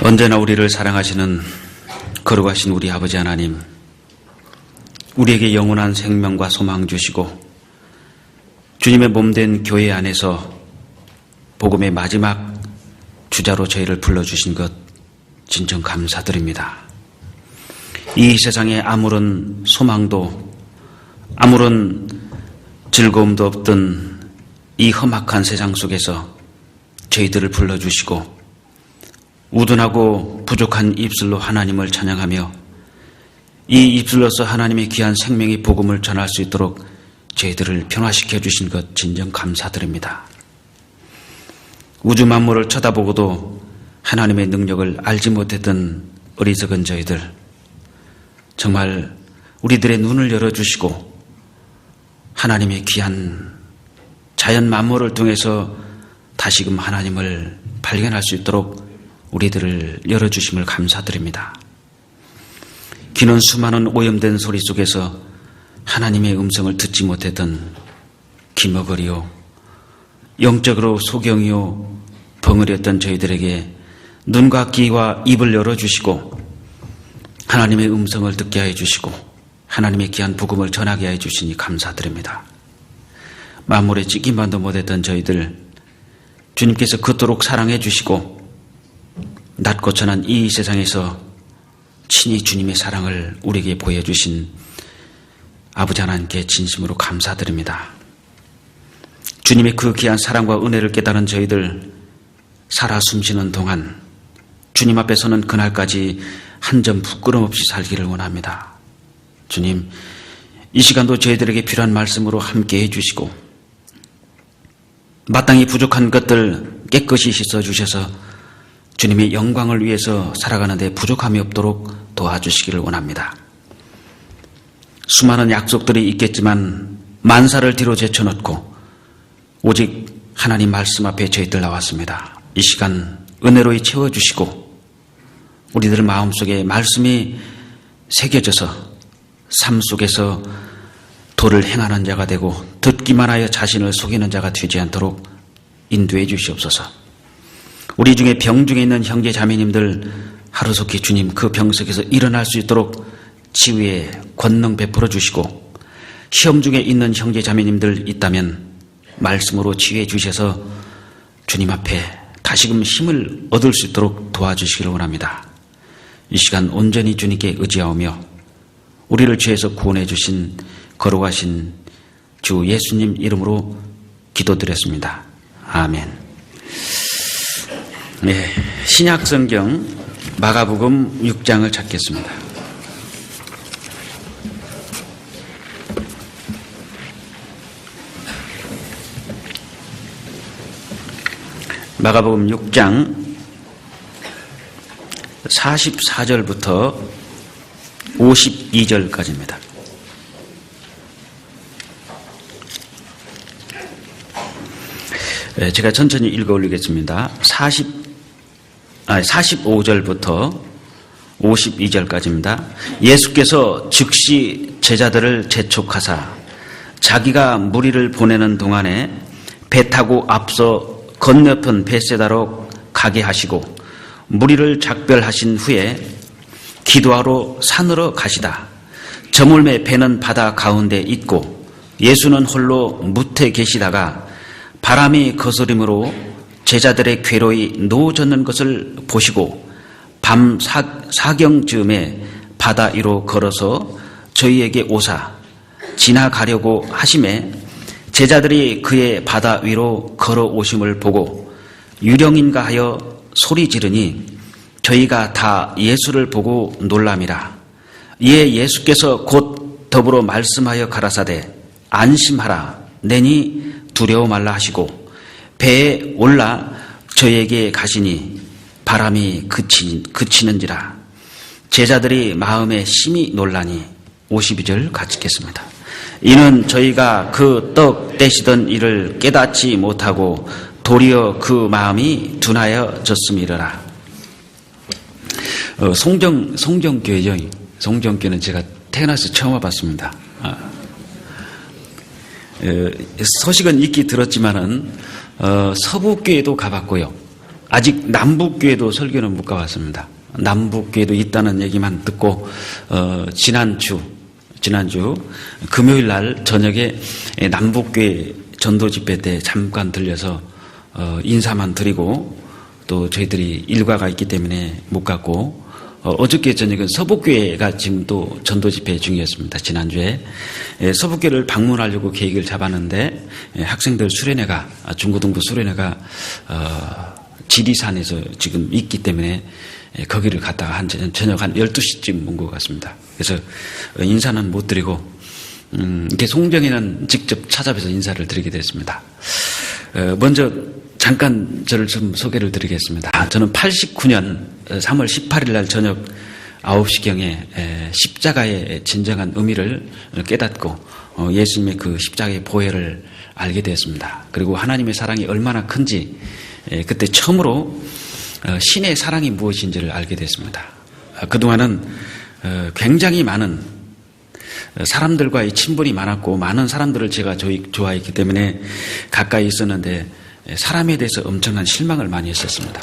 언제나 우리를 사랑하시는 거룩하신 우리 아버지 하나님, 우리에게 영원한 생명과 소망 주시고 주님의 몸된 교회 안에서 복음의 마지막 주자로 저희를 불러주신 것 진정 감사드립니다. 이 세상에 아무런 소망도 아무런 즐거움도 없던 이 험악한 세상 속에서 저희들을 불러주시고 우둔하고 부족한 입술로 하나님을 찬양하며 이 입술로서 하나님의 귀한 생명의 복음을 전할 수 있도록 저희들을 변화시켜 주신 것 진정 감사드립니다. 우주 만물을 쳐다보고도 하나님의 능력을 알지 못했던 어리석은 저희들, 정말 우리들의 눈을 열어주시고 하나님의 귀한 자연 만물을 통해서 다시금 하나님을 발견할 수 있도록 우리들을 열어주심을 감사드립니다. 귀는 수많은 오염된 소리 속에서 하나님의 음성을 듣지 못했던 귀머거리요, 영적으로 소경이요 벙어리였던 저희들에게 눈과 귀와 입을 열어주시고 하나님의 음성을 듣게 하여 주시고 하나님의 귀한 복음을 전하게 하여 주시니 감사드립니다. 만물에 찍기만도 못했던 저희들 주님께서 그토록 사랑해 주시고 낮고 천한 이 세상에서 친히 주님의 사랑을 우리에게 보여주신 아버지 하나님께 진심으로 감사드립니다. 주님의 그 귀한 사랑과 은혜를 깨달은 저희들 살아 숨쉬는 동안 주님 앞에 서는 그날까지 한 점 부끄럼 없이 살기를 원합니다. 주님, 이 시간도 저희들에게 필요한 말씀으로 함께 해주시고 마땅히 부족한 것들 깨끗이 씻어주셔서 주님의 영광을 위해서 살아가는 데 부족함이 없도록 도와주시기를 원합니다. 수많은 약속들이 있겠지만 만사를 뒤로 제쳐놓고 오직 하나님 말씀 앞에 저희들 나왔습니다. 이 시간 은혜로 채워주시고 우리들 마음속에 말씀이 새겨져서 삶 속에서 도를 행하는 자가 되고 듣기만 하여 자신을 속이는 자가 되지 않도록 인도해 주시옵소서. 우리 중에 병 중에 있는 형제 자매님들 하루속히 주님 그 병 속에서 일어날 수 있도록 치유의 권능 베풀어 주시고 시험 중에 있는 형제 자매님들 있다면 말씀으로 치유해 주셔서 주님 앞에 다시금 힘을 얻을 수 있도록 도와주시기를 원합니다. 이 시간 온전히 주님께 의지하오며 우리를 죄에서 구원해 주신 거룩하신 주 예수님 이름으로 기도드렸습니다. 아멘. 네, 신약성경 마가복음 6장을 찾겠습니다. 마가복음 6장 44절부터 52절까지입니다. 제가 천천히 읽어 올리겠습니다. 45절부터 52절까지입니다. 예수께서 즉시 제자들을 재촉하사 자기가 무리를 보내는 동안에 배 타고 앞서 건너편 벳세다로 가게 하시고 무리를 작별하신 후에 기도하러 산으로 가시다. 저물매 배는 바다 가운데 있고 예수는 홀로 무태 계시다가 바람이 거스림으로 제자들의 괴로이 놓아졌는 것을 보시고 밤 사경쯤에 바다 위로 걸어서 저희에게 오사 지나가려고 하심에 제자들이 그의 바다 위로 걸어오심을 보고 유령인가 하여 소리 지르니 저희가 다 예수를 보고 놀람이라. 이에 예수께서 곧 더불어 말씀하여 가라사대 안심하라 내니 두려워 말라 하시고 배에 올라 저에게 가시니 바람이 그치는지라. 제자들이 마음에 심히 놀라니 52절 같이 읽겠습니다. 이는 저희가 그 떡 떼시던 일을 깨닫지 못하고 도리어 그 마음이 둔하여졌음이러라. 송정교회죠. 송정교회는 제가 태어나서 처음 와봤습니다. 소식은 익히 들었지만은 서북교회도 가봤고요. 아직 남북교회도 설교는 못 가봤습니다. 남북교회도 있다는 얘기만 듣고 지난주 금요일 날 저녁에 남북교회 전도 집회 때 잠깐 들려서 인사만 드리고 또 저희들이 일과가 있기 때문에 못 갔고 어저께 저녁은 서북교회가 지금 또 전도 집회 중이었습니다. 지난주에 서북교회를 방문하려고 계획을 잡았는데 학생들 수련회가 중고등부 수련회가 지리산에서 지금 있기 때문에 거기를 갔다가 한 저녁 한 12시쯤 온 것 같습니다. 그래서 인사는 못 드리고 이렇게 송정에는 직접 찾아뵈서 인사를 드리게 됐습니다. 먼저 잠깐 저를 좀 소개를 드리겠습니다. 저는 89년 3월 18일 날 저녁 9시경에 십자가의 진정한 의미를 깨닫고 예수님의 그 십자가의 보혈을 알게 되었습니다. 그리고 하나님의 사랑이 얼마나 큰지 그때 처음으로 신의 사랑이 무엇인지를 알게 됐습니다. 그동안은 굉장히 많은 사람들과의 친분이 많았고 많은 사람들을 제가 좋아했기 때문에 가까이 있었는데 사람에 대해서 엄청난 실망을 많이 했었습니다.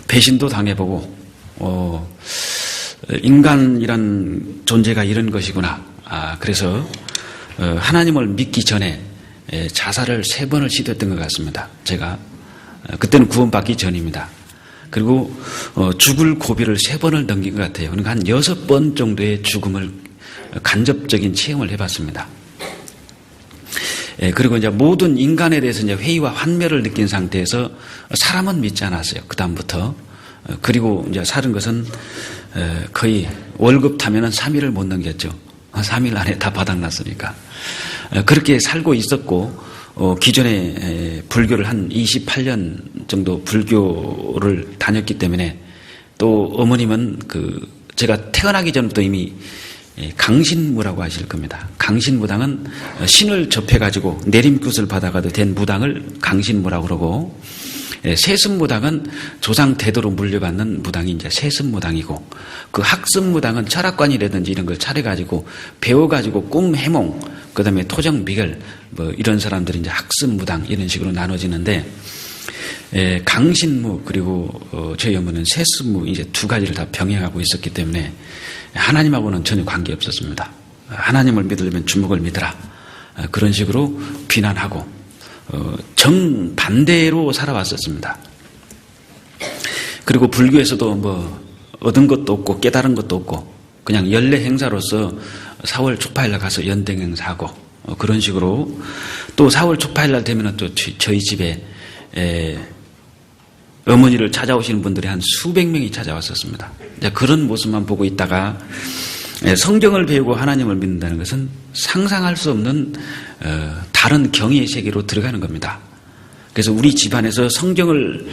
배신도 당해보고 인간이란 존재가 이런 것이구나. 그래서 하나님을 믿기 전에 자살을 3번을 시도했던 것 같습니다. 제가 그때는 구원받기 전입니다. 그리고 죽을 고비를 3번을 넘긴 것 같아요. 그러니까 한 6번 정도의 죽음을 간접적인 체험을 해봤습니다. 그리고 이제 모든 인간에 대해서 이제 회의와 환멸을 느낀 상태에서 사람은 믿지 않았어요. 그 다음부터. 그리고 이제 사는 것은 거의 월급 타면은 3일을 못 넘겼죠. 3일 안에 다 바닥났으니까. 그렇게 살고 있었고, 기존에 불교를 한 28년 정도 불교를 다녔기 때문에 또 어머님은 제가 태어나기 전부터 이미 강신무라고 하실 겁니다. 강신무당은 신을 접해가지고 내림굿을 받아가도 된 무당을 강신무라고 그러고, 세습무당은 조상 대도로 물려받는 무당이 이제 세습무당이고, 그 학습무당은 철학관이라든지 이런 걸 차려가지고 배워가지고 꿈 해몽, 그 다음에 토정 미결, 이런 사람들이 이제 학습무당 이런 식으로 나눠지는데, 강신무 그리고 저희 어머니는 세습무 이제 2가지를 다 병행하고 있었기 때문에 하나님하고는 전혀 관계 없었습니다. 하나님을 믿으려면 주먹을 믿으라. 그런 식으로 비난하고 정반대로 살아왔었습니다. 그리고 불교에서도 얻은 것도 없고 깨달은 것도 없고 그냥 연례 행사로서 4월 초파일날 가서 연등 행사하고 그런 식으로 또 4월 초파일날 되면 또 저희 집에 어머니를 찾아오시는 분들이 한 수백 명이 찾아왔었습니다. 그런 모습만 보고 있다가 성경을 배우고 하나님을 믿는다는 것은 상상할 수 없는 다른 경의 세계로 들어가는 겁니다. 그래서 우리 집안에서 성경을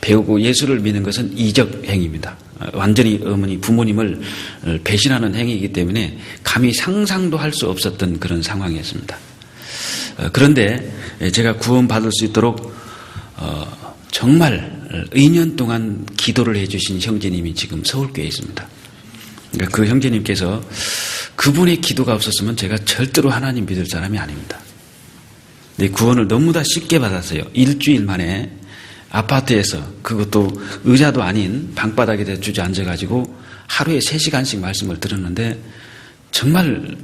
배우고 예수를 믿는 것은 이적 행위입니다. 완전히 어머니 부모님을 배신하는 행위이기 때문에 감히 상상도 할 수 없었던 그런 상황이었습니다. 그런데 제가 구원받을 수 있도록 정말 2년 동안 기도를 해주신 형제님이 지금 서울교회에 있습니다. 그러니까 그 형제님께서 그분의 기도가 없었으면 제가 절대로 하나님 믿을 사람이 아닙니다. 근데 구원을 너무나 쉽게 받았어요. 일주일 만에 아파트에서, 그것도 의자도 아닌 방바닥에 주저앉아가지고 하루에 3시간씩 말씀을 들었는데 정말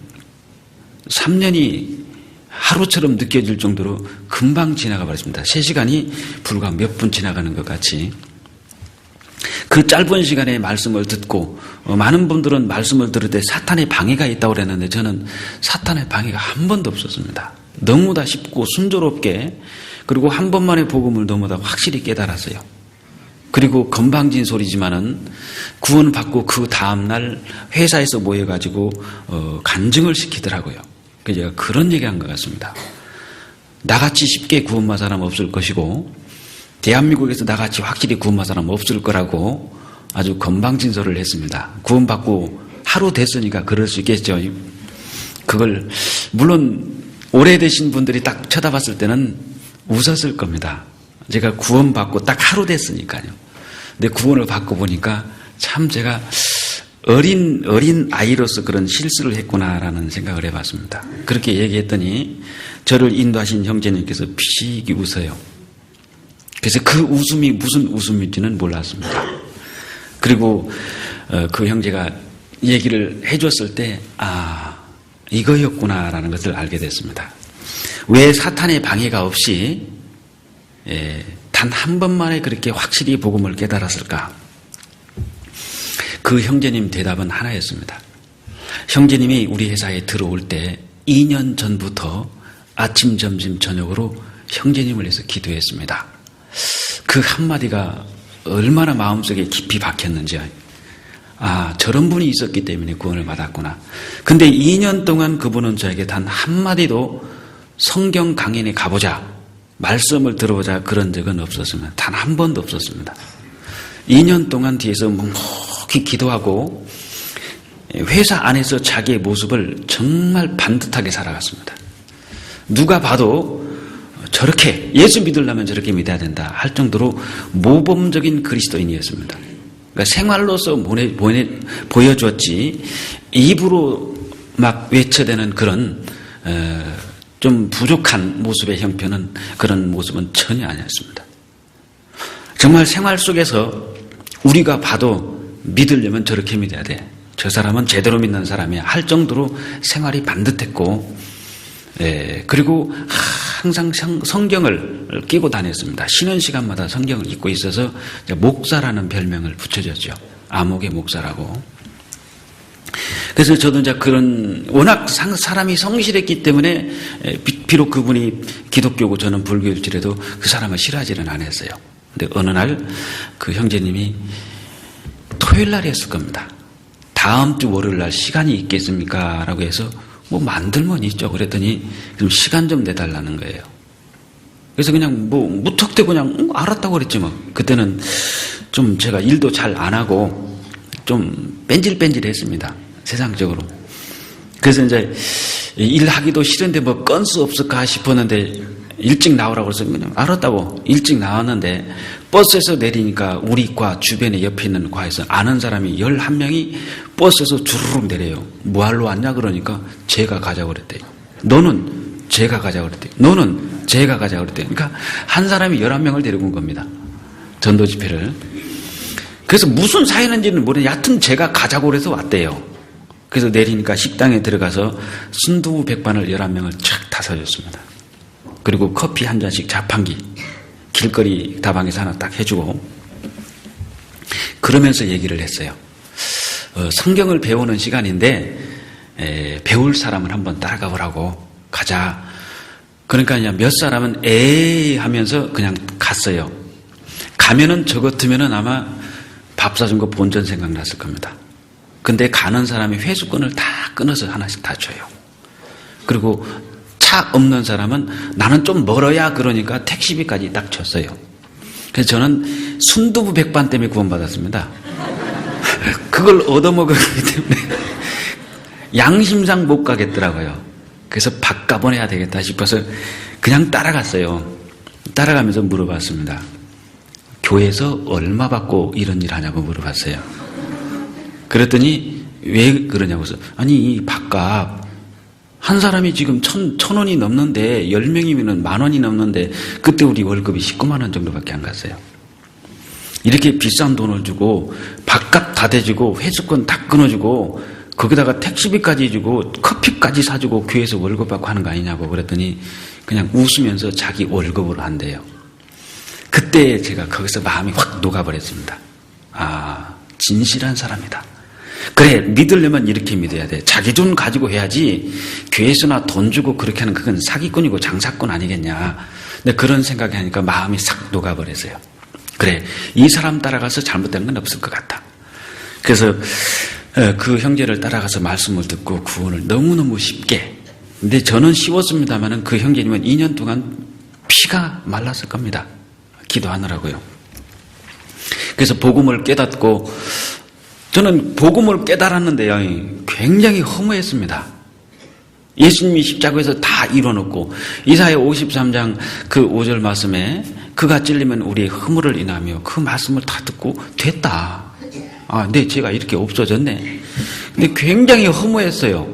3년이 하루처럼 느껴질 정도로 금방 지나가 버렸습니다. 3시간이 불과 몇 분 지나가는 것 같이. 그 짧은 시간에 말씀을 듣고 많은 분들은 말씀을 들을 때 사탄의 방해가 있다고 그랬는데 저는 사탄의 방해가 한 번도 없었습니다. 너무나 쉽고 순조롭게, 그리고 한 번만에 복음을 너무나 확실히 깨달았어요. 그리고 건방진 소리지만은 구원받고 그 다음날 회사에서 모여가지고 간증을 시키더라고요. 그래서 제가 그런 얘기한 것 같습니다. 나같이 쉽게 구원받은 사람 없을 것이고 대한민국에서 나같이 확실히 구원받은 사람 없을 거라고 아주 건방진 소리를 했습니다. 구원받고 하루 됐으니까 그럴 수 있겠죠. 그걸 물론 오래되신 분들이 딱 쳐다봤을 때는 웃었을 겁니다. 제가 구원받고 딱 하루 됐으니까요. 근데 구원을 받고 보니까 참 제가 어린 아이로서 그런 실수를 했구나라는 생각을 해봤습니다. 그렇게 얘기했더니 저를 인도하신 형제님께서 피식이 웃어요. 그래서 그 웃음이 무슨 웃음인지는 몰랐습니다. 그리고 그 형제가 얘기를 해줬을 때 이거였구나라는 것을 알게 됐습니다. 왜 사탄의 방해가 없이 단 한 번만에 그렇게 확실히 복음을 깨달았을까? 그 형제님 대답은 하나였습니다. 형제님이 우리 회사에 들어올 때 2년 전부터 아침, 점심, 저녁으로 형제님을 위해서 기도했습니다. 그 한마디가 얼마나 마음속에 깊이 박혔는지, 저런 분이 있었기 때문에 구원을 받았구나. 근데 2년 동안 그분은 저에게 단 한마디도 성경 강연에 가보자, 말씀을 들어보자 그런 적은 없었습니다. 단 한 번도 없었습니다. 2년 동안 뒤에서 묵묵히 기도하고 회사 안에서 자기의 모습을 정말 반듯하게 살아갔습니다. 누가 봐도 저렇게 예수 믿으려면 저렇게 믿어야 된다 할 정도로 모범적인 그리스도인이었습니다. 그러니까 생활로서 보여줬지 입으로 막 외쳐대는 그런 좀 부족한 모습의 형편은 그런 모습은 전혀 아니었습니다. 정말 생활 속에서 우리가 봐도 믿으려면 저렇게 믿어야 돼. 저 사람은 제대로 믿는 사람이야 할 정도로 생활이 반듯했고, 그리고 항상 성경을 끼고 다녔습니다. 쉬는 시간마다 성경을 읽고 있어서 목사라는 별명을 붙여줬죠. 암흑의 목사라고. 그래서 저도 이제 워낙 사람이 성실했기 때문에 비록 그분이 기독교고 저는 불교일지라도 그 사람을 싫어하지는 않았어요. 근데 어느 날 그 형제님이 토요일 날이었을 겁니다. 다음 주 월요일 날 시간이 있겠습니까? 라고 해서 만들면 있죠. 그랬더니 좀 시간 좀 내달라는 거예요. 그래서 그냥 무턱대고 그냥 알았다고 그랬지 뭐. 그때는 좀 제가 일도 잘 안 하고 좀 뺀질뺀질했습니다. 세상적으로. 그래서 이제 일하기도 싫은데 건수 없을까 싶었는데 일찍 나오라고 해서 그냥 알았다고 일찍 나왔는데 버스에서 내리니까 우리 과 주변에 옆에 있는 과에서 아는 사람이 11명이 버스에서 주르륵 내려요. 뭐하러 왔냐 그러니까 제가 가자고 그랬대요. 너는 제가 가자고 그랬대요. 너는 제가 가자고 그랬대요. 그러니까 한 사람이 11명을 데리고 온 겁니다. 전도 집회를. 그래서 무슨 사연인지는 모르는데 여하튼 제가 가자고 그래서 왔대요. 그래서 내리니까 식당에 들어가서 순두부 백반을 11명을 쫙 다 사줬습니다. 그리고 커피 한 잔씩 자판기 길거리 다방에서 하나 딱 해주고 그러면서 얘기를 했어요. 성경을 배우는 시간인데 배울 사람을 한번 따라가 보라고 가자. 그러니까 그냥 몇 사람은 에이 하면서 그냥 갔어요. 가면은 저 같으면은 아마 밥 사준 거 본전 생각났을 겁니다. 근데 가는 사람이 회수권을 다 끊어서 하나씩 다 줘요. 그리고 차 없는 사람은 나는 좀 멀어야 그러니까 택시비까지 딱 줬어요. 그래서 저는 순두부 백반 때문에 구원받았습니다. 그걸 얻어먹었기 때문에 양심상 못 가겠더라고요. 그래서 바꿔보내야 되겠다 싶어서 그냥 따라갔어요. 따라가면서 물어봤습니다. 교회에서 얼마 받고 이런 일 하냐고 물어봤어요. 그랬더니 왜 그러냐고 해서 아니 이 밥값 한 사람이 지금 1,000원이 넘는데 10명이면 10,000원이 넘는데 그때 우리 월급이 19만 원 정도밖에 안 갔어요. 이렇게 비싼 돈을 주고 밥값 다 대주고 회수권 다 끊어주고 거기다가 택시비까지 주고 커피까지 사주고 교회에서 월급 받고 하는 거 아니냐고 그랬더니 그냥 웃으면서 자기 월급으로 한대요. 그때 제가 거기서 마음이 확 녹아버렸습니다. 진실한 사람이다. 그래, 믿으려면 이렇게 믿어야 돼. 자기 돈 가지고 해야지 교회에서나 돈 주고 그렇게 하는 그건 사기꾼이고 장사꾼 아니겠냐. 근데 그런 생각이 하니까 마음이 싹 녹아버렸어요. 그래, 이 사람 따라가서 잘못된 건 없을 것 같다. 그래서 그 형제를 따라가서 말씀을 듣고 구원을 너무너무 쉽게. 근데 저는 쉬웠습니다만 그 형제님은 2년 동안 피가 말랐을 겁니다. 기도하느라고요. 그래서 복음을 깨닫고 저는 복음을 깨달았는데요. 굉장히 허무했습니다. 예수님이 십자가에서 다 이뤄놓고 이사야 53장 그 5절 말씀에 그가 찔리면 우리의 허물을 인하며 그 말씀을 다 듣고 됐다. 네, 제가 이렇게 없어졌네. 근데 굉장히 허무했어요.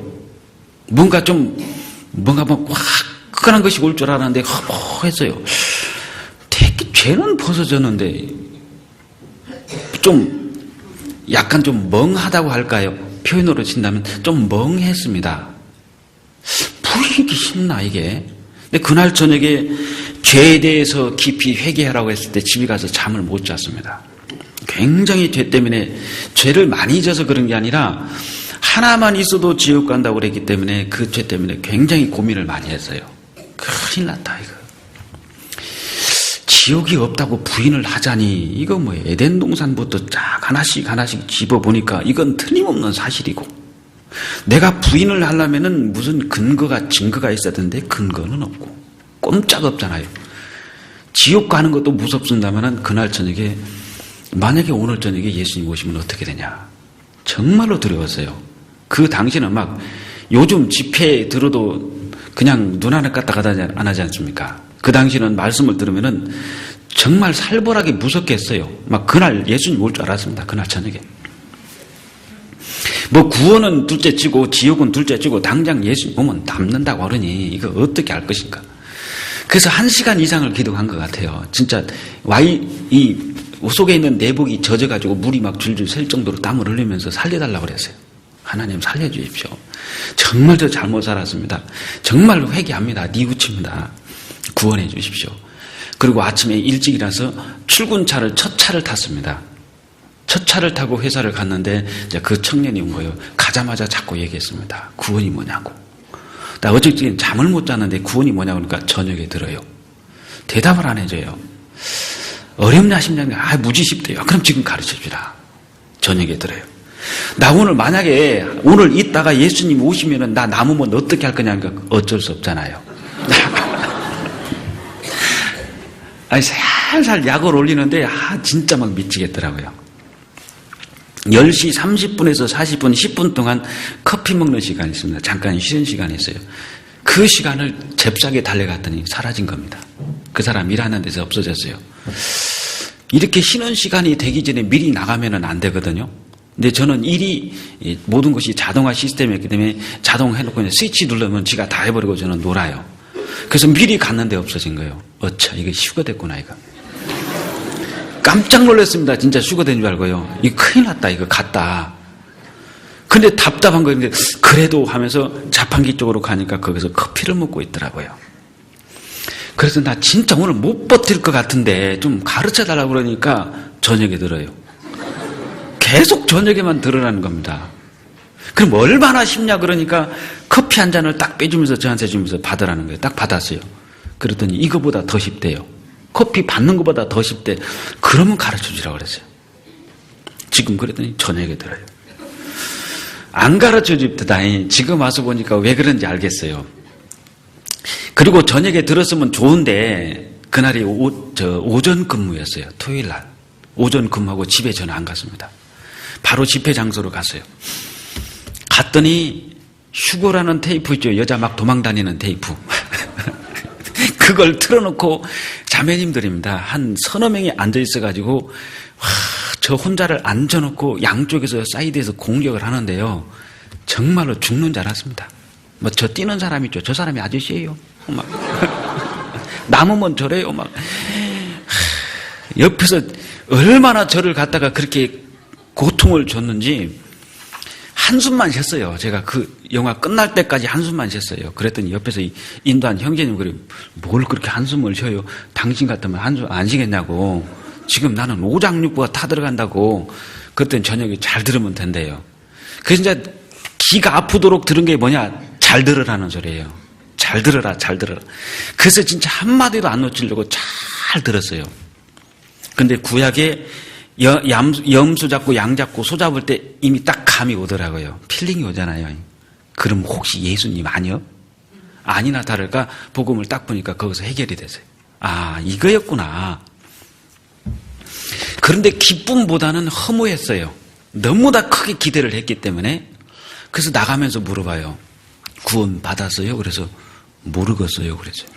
뭔가 화끈한 것이 올 줄 알았는데 허무했어요. 되게 죄는 벗어졌는데 좀 약간 좀 멍하다고 할까요? 표현으로 친다면 좀 멍했습니다. 부인이 쉽나 이게? 근데 그날 저녁에 죄에 대해서 깊이 회개하라고 했을 때 집에 가서 잠을 못 잤습니다. 굉장히 죄 때문에 죄를 많이 져서 그런 게 아니라 하나만 있어도 지옥 간다고 그랬기 때문에 그 죄 때문에 굉장히 고민을 많이 했어요. 큰일 났다 이거. 지옥이 없다고 부인을 하자니 이거 뭐 에덴 동산부터 쫙 하나씩 집어보니까 이건 틀림없는 사실이고, 내가 부인을 하려면은 무슨 증거가 있어야 되는데 근거는 없고 꼼짝없잖아요. 지옥 가는 것도 무섭습니다만은 그날 저녁에 만약에 오늘 저녁에 예수님 오시면 어떻게 되냐 정말로 두려웠어요. 그 당시는 막 요즘 집회 들어도 그냥 눈 하나 까딱 안 하지 않습니까? 그 당시는 말씀을 들으면은 정말 살벌하게 무섭게 했어요. 막 그날 예수님 올 줄 알았습니다. 그날 저녁에. 뭐 구원은 둘째 치고 지옥은 둘째 치고 당장 예수님 오면 담는다고 하더니 이거 어떻게 할 것인가. 그래서 1시간 이상을 기도한 것 같아요. 진짜 이 속에 있는 내복이 젖어가지고 물이 막 줄줄 셀 정도로 땀을 흘리면서 살려달라고 그랬어요. 하나님 살려주십시오. 정말 저 잘못 살았습니다. 정말 회개합니다. 뉘우칩니다. 구원해 주십시오. 그리고 아침에 일찍 일어나서 출근차를 첫 차를 탔습니다. 첫 차를 타고 회사를 갔는데 이제 그 청년이 온 거예요. 가자마자 자꾸 얘기했습니다. 구원이 뭐냐고. 나 어저께 잠을 못 잤는데 구원이 뭐냐고 그러니까 저녁에 들어요. 대답을 안 해줘요. 어렵냐 싶냐 무지 쉽대요. 그럼 지금 가르쳐 주라. 저녁에 들어요. 나 오늘 만약에 오늘 있다가 예수님 오시면은 나 남으면 어떻게 할 거냐 그러니까 어쩔 수 없잖아요. 아니 살살 약을 올리는데 진짜 막 미치겠더라고요. 10시 30분에서 40분 10분 동안 커피 먹는 시간이 있습니다. 잠깐 쉬는 시간이 있어요. 그 시간을 잽싸게 달려갔더니 사라진 겁니다. 그 사람 일하는 데서 없어졌어요. 이렇게 쉬는 시간이 되기 전에 미리 나가면 안 되거든요. 근데 저는 모든 것이 자동화 시스템이었기 때문에 자동 해놓고 그냥 스위치 누르면 지가 다 해버리고 저는 놀아요. 그래서 미리 갔는데 없어진 거예요. 어차 이거 휴거됐구나 이거. 깜짝 놀랐습니다. 진짜 휴거된 줄 알고요. 이거 큰일 났다 이거 갔다. 근데 답답한 거였는데 그래도 하면서 자판기 쪽으로 가니까 거기서 커피를 먹고 있더라고요. 그래서 나 진짜 오늘 못 버틸 것 같은데 좀 가르쳐달라고 그러니까 저녁에 들어요. 계속 저녁에만 들으라는 겁니다. 그럼 얼마나 쉽냐 그러니까 커피 한 잔을 딱 빼주면서 저한테 주면서 받으라는 거예요. 딱 받았어요. 그랬더니 이거보다 더 쉽대요. 커피 받는 것보다 더 쉽대. 그러면 가르쳐주라고 그랬어요. 지금 그랬더니 저녁에 들어요. 안 가르쳐주다니 지금 와서 보니까 왜 그런지 알겠어요. 그리고 저녁에 들었으면 좋은데 그날이 오전 근무였어요. 토요일 날. 오전 근무하고 집에 저는 안 갔습니다. 바로 집회 장소로 갔어요. 갔더니 휴거라는 테이프 있죠. 여자 막 도망다니는 테이프. 그걸 틀어놓고 자매님들입니다. 한 서너 명이 앉아있어가지고 저 혼자를 앉아놓고 양쪽에서 사이드에서 공격을 하는데요. 정말로 죽는 줄 알았습니다. 뭐 저 뛰는 사람 있죠. 저 사람이 아저씨예요. 막 남으면 저래요. 막 옆에서 얼마나 저를 갖다가 그렇게 고통을 줬는지 한숨만 쉬었어요. 제가 그 영화 끝날 때까지 한숨만 쉬었어요. 그랬더니 옆에서 인도한 형제님 그래 뭘 그렇게 한숨을 쉬어요. 당신 같으면 한숨 안 쉬겠냐고. 지금 나는 오장육부가 타 들어간다고. 그랬더니 저녁에 잘 들으면 된대요. 그래서 이제 귀가 아프도록 들은 게 뭐냐. 잘 들으라는 소리예요. 잘 들어라 잘 들어라. 그래서 진짜 한마디도 안 놓치려고 잘 들었어요. 근데 구약에 염소 잡고 양 잡고 소 잡을 때 이미 딱 감이 오더라고요. 필링이 오잖아요. 그럼 혹시 예수님 아니요? 아니나 다를까 복음을 딱 보니까 거기서 해결이 됐어요. 아 이거였구나. 그런데 기쁨보다는 허무했어요. 너무나 크게 기대를 했기 때문에. 그래서 나가면서 물어봐요. 구원 받았어요? 그래서 모르겠어요. 그랬어요.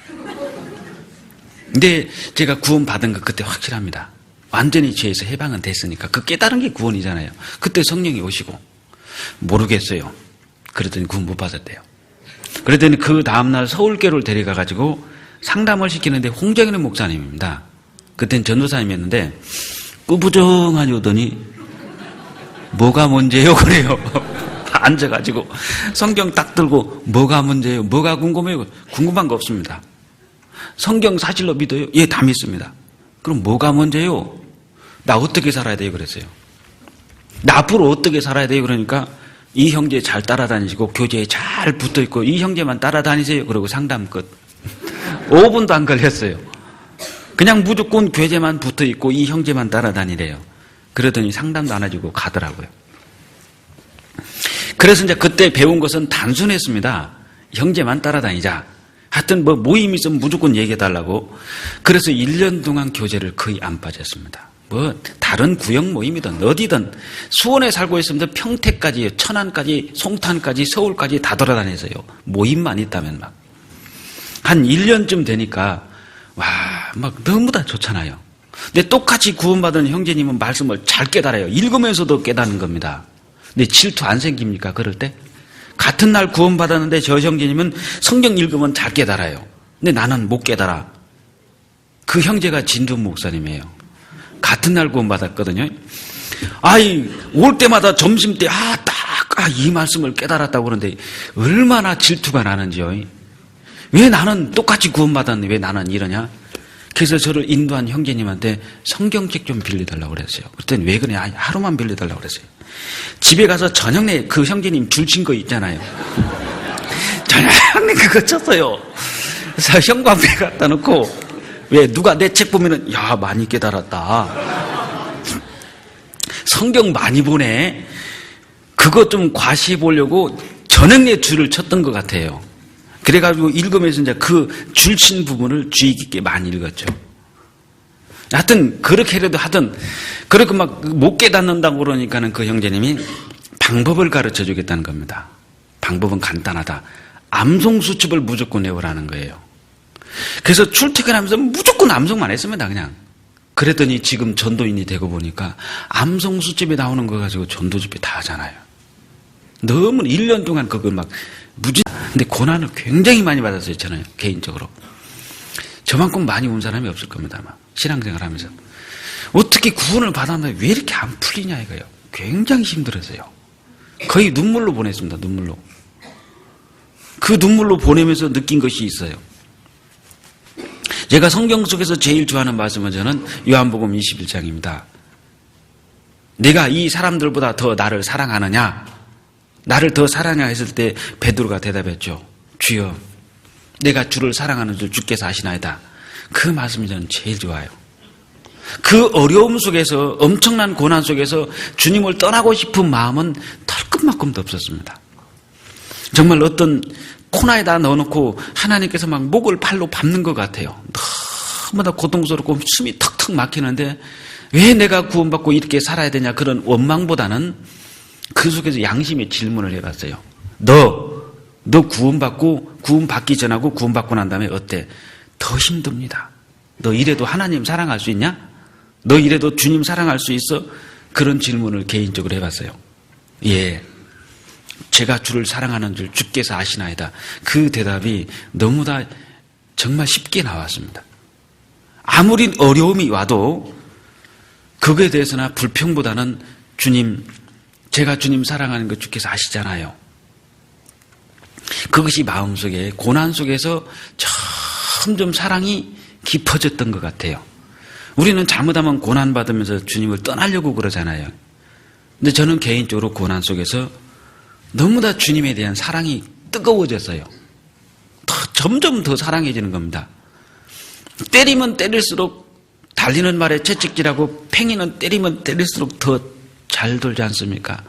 근데 제가 구원 받은 거 그때 확실합니다. 완전히 죄에서 해방은 됐으니까 그 깨달은 게 구원이잖아요. 그때 성령이 오시고 모르겠어요. 그랬더니 구원 못 받았대요. 그랬더니 그 다음날 서울교를 데려가가지고 상담을 시키는데 홍정현 목사님입니다. 그땐 전도사님이었는데 꾸부정하니 오더니 뭐가 문제요? 그래요. 앉아가지고 성경 딱 들고 뭐가 문제예요? 뭐가 궁금해요? 궁금한 거 없습니다. 성경 사실로 믿어요? 예, 다 믿습니다. 그럼 뭐가 문제요? 나 어떻게 살아야 돼요? 그랬어요. 나 앞으로 어떻게 살아야 돼요? 그러니까 이 형제 잘 따라다니시고 교제에 잘 붙어있고 이 형제만 따라다니세요. 그러고 상담 끝. 5분도 안 걸렸어요. 그냥 무조건 교제만 붙어있고 이 형제만 따라다니래요. 그러더니 상담도 안 해주고 가더라고요. 그래서 이제 그때 배운 것은 단순했습니다. 형제만 따라다니자. 하여튼 뭐 모임 있으면 무조건 얘기해달라고. 그래서 1년 동안 교제를 거의 안 빠졌습니다. 뭐 다른 구역 모임이든 어디든 수원에 살고 있으면 평택까지, 천안까지, 송탄까지, 서울까지 다 돌아다녔어요. 모임만 있다면 막. 한 1년쯤 되니까 와, 막 너무 다 좋잖아요. 근데 똑같이 구원받은 형제님은 말씀을 잘 깨달아요. 읽으면서도 깨닫는 겁니다. 근데 질투 안 생깁니까? 그럴 때? 같은 날 구원받았는데 저 형제님은 성경 읽으면 잘 깨달아요. 근데 나는 못 깨달아. 그 형제가 진주 목사님이에요. 같은 날 구원받았거든요. 올 때마다 점심때 이 말씀을 깨달았다고 그러는데 얼마나 질투가 나는지요. 왜 나는 똑같이 구원받았는데 왜 나는 이러냐? 그래서 저를 인도한 형제님한테 성경책 좀 빌려달라고 그랬어요. 그랬더니 왜 그래? 하루만 빌려달라고 그랬어요. 집에 가서 저녁 내 그 형제님 줄 친 거 있잖아요. 저녁 내 그거 쳤어요. 그래서 형광펜 갖다 놓고 왜 누가 내 책 보면은 야 많이 깨달았다. 성경 많이 보네. 그거 좀 과시해 보려고 저녁 내 줄을 쳤던 것 같아요. 그래가지고 읽으면서 이제 그 줄친 부분을 주의 깊게 많이 읽었죠. 하여튼 그렇게 해도 하든 그렇게 막 못 깨닫는다고 그러니까는 그 형제님이 방법을 가르쳐 주겠다는 겁니다. 방법은 간단하다. 암송 수첩을 무조건 외우라는 거예요. 그래서 출퇴근하면서 무조건 암송만 했습니다. 그냥. 그랬더니 지금 전도인이 되고 보니까 암송 수첩에 나오는 거 가지고 전도 집회 다 하잖아요. 너무 1년 동안 그걸 막 근데 고난을 굉장히 많이 받았어요. 저는 개인적으로. 저만큼 많이 온 사람이 없을 겁니다. 아마 신앙생활 하면서. 어떻게 구원을 받았는데 왜 이렇게 안 풀리냐 이거예요. 굉장히 힘들었어요. 거의 눈물로 보냈습니다. 눈물로. 그 눈물로 보내면서 느낀 것이 있어요. 제가 성경 속에서 제일 좋아하는 말씀은 저는 요한복음 21장입니다. 내가 이 사람들보다 더 나를 사랑하느냐? 나를 더 사랑하냐 했을 때 베드로가 대답했죠. 주여, 내가 주를 사랑하는 줄 주께서 아시나이다. 그 말씀이 저는 제일 좋아요. 그 어려움 속에서, 엄청난 고난 속에서 주님을 떠나고 싶은 마음은 털끝만큼도 없었습니다. 정말 어떤 코너에다 넣어놓고 하나님께서 막 목을 팔로 밟는 것 같아요. 너무나 고통스럽고 숨이 턱턱 막히는데 왜 내가 구원받고 이렇게 살아야 되냐, 그런 원망보다는 그 속에서 양심의 질문을 해봤어요. 너 구원받고, 구원받기 전하고 구원받고 난 다음에 어때? 더 힘듭니다. 너 이래도 하나님 사랑할 수 있냐? 너 이래도 주님 사랑할 수 있어? 그런 질문을 개인적으로 해봤어요. 예, 제가 주를 사랑하는 줄 주께서 아시나이다. 그 대답이 너무나 정말 쉽게 나왔습니다. 아무리 어려움이 와도 그거에 대해서나 불평보다는 주님, 제가 주님 사랑하는 거 주께서 아시잖아요. 그것이 마음속에, 고난 속에서 점점 사랑이 깊어졌던 것 같아요. 우리는 잘못하면 고난받으면서 주님을 떠나려고 그러잖아요. 근데 저는 개인적으로 고난 속에서 너무나 주님에 대한 사랑이 뜨거워졌어요. 점점 더 사랑해지는 겁니다. 때리면 때릴수록 달리는 말에 채찍질하고 팽이는 때리면 때릴수록 더 잘 돌지 않습니까?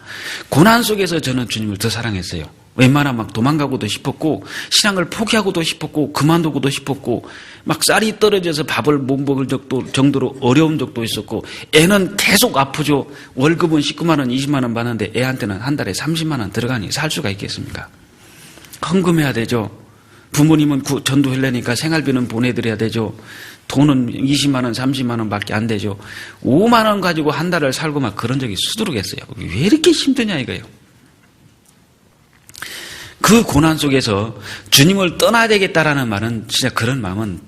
고난 속에서 저는 주님을 더 사랑했어요. 웬만하면 막 도망가고도 싶었고, 신앙을 포기하고도 싶었고, 그만두고도 싶었고, 막 쌀이 떨어져서 밥을 못 먹을 정도로 어려운 적도 있었고, 애는 계속 아프죠. 월급은 19만 원, 20만 원 받는데 애한테는 한 달에 30만 원 들어가니 살 수가 있겠습니까? 헌금해야 되죠. 부모님은 전도하려니까 생활비는 보내드려야 되죠. 돈은 20만 원, 30만 원밖에 안 되죠. 5만 원 가지고 한 달을 살고 막 그런 적이 수두룩했어요. 왜 이렇게 힘드냐 이거예요. 그 고난 속에서 주님을 떠나야 되겠다라는 말은, 진짜 그런 마음은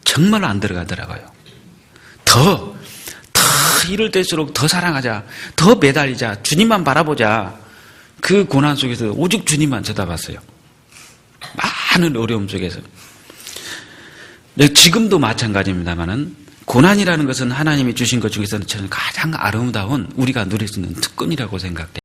정말 안 들어가더라고요. 더 더 이럴 때일수록 더 사랑하자, 더 매달리자, 주님만 바라보자. 그 고난 속에서 오직 주님만 쳐다봤어요. 많은 어려움 속에서. 지금도 마찬가지입니다만은 고난이라는 것은 하나님이 주신 것 중에서는 저는 가장 아름다운 우리가 누릴 수 있는 특권이라고 생각돼요.